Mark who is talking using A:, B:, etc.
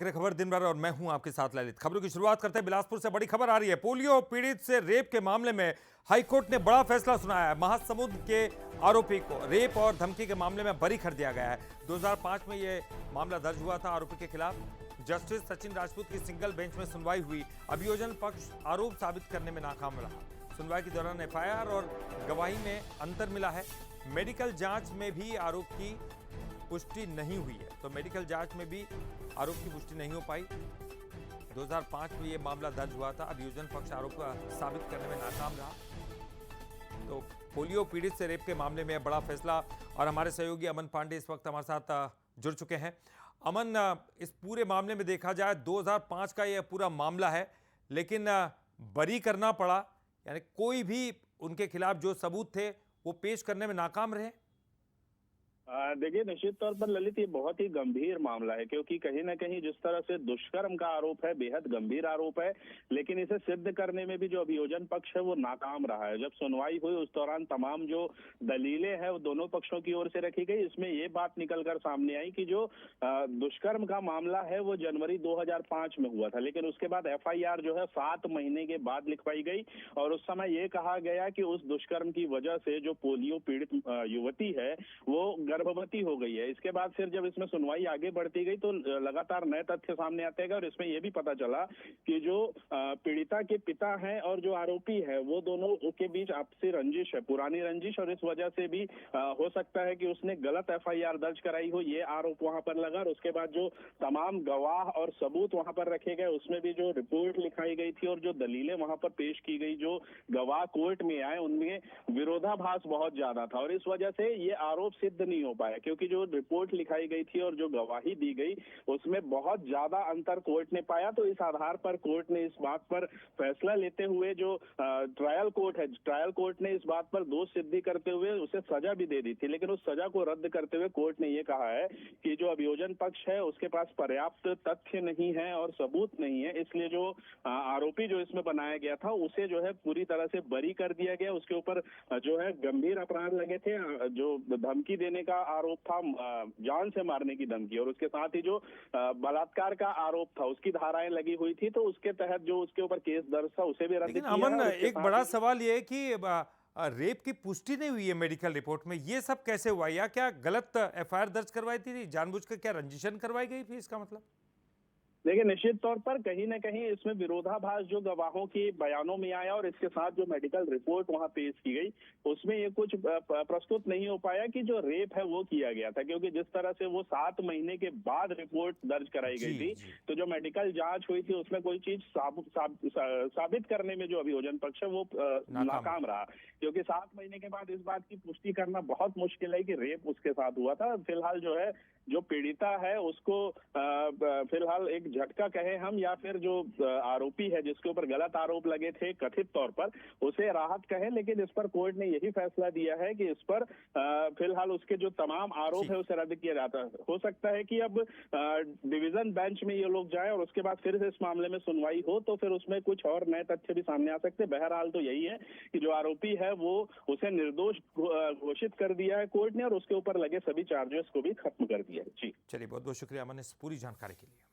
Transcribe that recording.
A: खबर दिन भर और मैं हूं आपके साथ ललित। खबरों की शुरुआत करते हैं बिलासपुर से। बड़ी खबर आ रही है। पोलियो पीड़ित से रेप के मामले में हाईकोर्ट ने बड़ा फैसला सुनाया है। महासमुंद के आरोपी को रेप और धमकी के मामले में बरी कर दिया गया है। 2005 में यह मामला दर्ज हुआ था आरोपी के खिलाफ। जस्टिस सचिन राजपूत की सिंगल बेंच में सुनवाई हुई। अभियोजन पक्ष आरोप साबित करने में नाकाम रहा। सुनवाई के दौरान एफआईआर और गवाही में अंतर मिला है। मेडिकल जांच में भी आरोप की पुष्टि नहीं हुई है। तो मेडिकल जांच में भी आरोप की पुष्टि नहीं हो पाई। 2005 में यह मामला दर्ज हुआ था। अभियोजन पक्ष आरोप का साबित करने में नाकाम रहा। तो पोलियो पीड़ित से रेप के मामले में बड़ा फैसला। और हमारे सहयोगी अमन पांडे इस वक्त हमारे साथ जुड़ चुके हैं। अमन, इस पूरे मामले में देखा जाए 2005 का यह पूरा मामला है, लेकिन बरी करना पड़ा, यानी कोई भी उनके खिलाफ जो सबूत थे वो पेश करने में नाकाम रहे।
B: देखिए, निश्चित तौर पर ललित, ये बहुत ही गंभीर मामला है, क्योंकि कहीं ना कहीं जिस तरह से दुष्कर्म का आरोप है, बेहद गंभीर आरोप है, लेकिन इसे सिद्ध करने में भी जो अभियोजन पक्ष है वो नाकाम रहा है। जब सुनवाई हुई उस दौरान तमाम जो दलीलें हैं वो दोनों पक्षों की ओर से रखी गई। इसमें ये बात निकलकर सामने आई कि जो दुष्कर्म का मामला है वो जनवरी 2005 में हुआ था, लेकिन उसके बाद एफआईआर जो है 7 महीने के बाद लिखवाई गई। और उस समय ये कहा गया कि उस दुष्कर्म की वजह से जो पोलियो पीड़ित युवती है वो गर्भवती हो गई है। इसके बाद फिर जब इसमें सुनवाई आगे बढ़ती गई तो लगातार नए तथ्य सामने आते गए और इसमें यह भी पता चला कि जो पीड़िता के पिता हैं और जो आरोपी है वो दोनों के बीच आपसी रंजिश है, पुरानी रंजिश, और इस वजह से भी हो सकता है कि उसने गलत एफआईआर दर्ज कराई हो, ये आरोप वहां पर लगा। और उसके बाद जो तमाम गवाह और सबूत वहां पर रखे गए उसमें भी जो रिपोर्ट लिखाई गई थी और जो दलीलें वहां पर पेश की गई, जो गवाह कोर्ट में आए, उनमें विरोधाभास बहुत ज्यादा था। और इस वजह से ये आरोप सिद्ध नहीं हो पाया, क्योंकि जो रिपोर्ट लिखाई गई थी और जो गवाही दी गई उसमें बहुत ज्यादा अंतर कोर्ट ने पाया। तो इस आधार पर कोर्ट ने इस बात पर फैसला लेते हुए, जो ट्रायल कोर्ट है, ट्रायल कोर्ट ने इस बात पर दोष सिद्धि करते हुए उसे सजा भी दे दी थी, लेकिन उस सजा को रद्द करते हुए कोर्ट ने यह कहा है कि जो अभियोजन पक्ष है उसके पास पर्याप्त तथ्य नहीं है और सबूत नहीं है, इसलिए जो आरोपी जो इसमें बनाया गया था उसे जो है पूरी तरह से बरी कर दिया गया। उसके ऊपर जो है गंभीर अपराध लगे थे, जो धमकी देने का आरोप था, जान से मारने की धमकी, और उसके साथ ही जो बलात्कार का आरोप था उसकी धाराएं लगी हुई थी। तो उसके तहत जो उसके ऊपर केस दर्ज था उसे भी रद्द
A: लेकिन
B: किया
A: अमन,
B: है।
A: एक बड़ा सवाल यह है कि रेप की पुष्टि नहीं हुई है मेडिकल रिपोर्ट में। ये सब कैसे हुआ? या क्या गलत एफआईआर दर्ज करवाई थी? जानबूझकर क्या रंजिशन करवाई गई थी? इसका मतलब
B: देखिए, निश्चित तौर पर कहीं न कहीं इसमें विरोधाभास जो गवाहों के बयानों में आया और इसके साथ जो मेडिकल रिपोर्ट वहां पेश की गई उसमें ये कुछ प्रस्तुत नहीं हो पाया कि जो रेप है वो किया गया था, क्योंकि जिस तरह से वो 7 महीने के बाद रिपोर्ट दर्ज कराई गई थी, तो जो मेडिकल जांच हुई थी उसमें कोई चीज साबित करने में जो अभियोजन पक्ष है वो नाकाम रहा, क्योंकि 7 महीने के बाद इस बात की पुष्टि करना बहुत मुश्किल है कि रेप उसके साथ हुआ था। फिलहाल जो है जो पीड़िता है उसको फिलहाल एक झटका कहे हम, या फिर जो आरोपी है जिसके ऊपर गलत आरोप लगे थे कथित तौर पर, उसे राहत कहे, लेकिन इस पर कोर्ट ने यही फैसला दिया है कि इस पर फिलहाल उसके जो तमाम आरोप है उसे रद्द किया जाता है। हो सकता है कि अब डिवीजन बेंच में ये लोग जाए और उसके बाद फिर से इस मामले में सुनवाई हो तो फिर उसमें कुछ और नए तथ्य भी सामने आ सकते हैं। बहरहाल तो यही है कि जो आरोपी है वो उसे निर्दोष घोषित कर दिया है कोर्ट ने और उसके ऊपर लगे सभी चार्जेस को भी खत्म कर दिया है। जी
A: चलिए, बहुत बहुत शुक्रिया अमन इस पूरी जानकारी के लिए।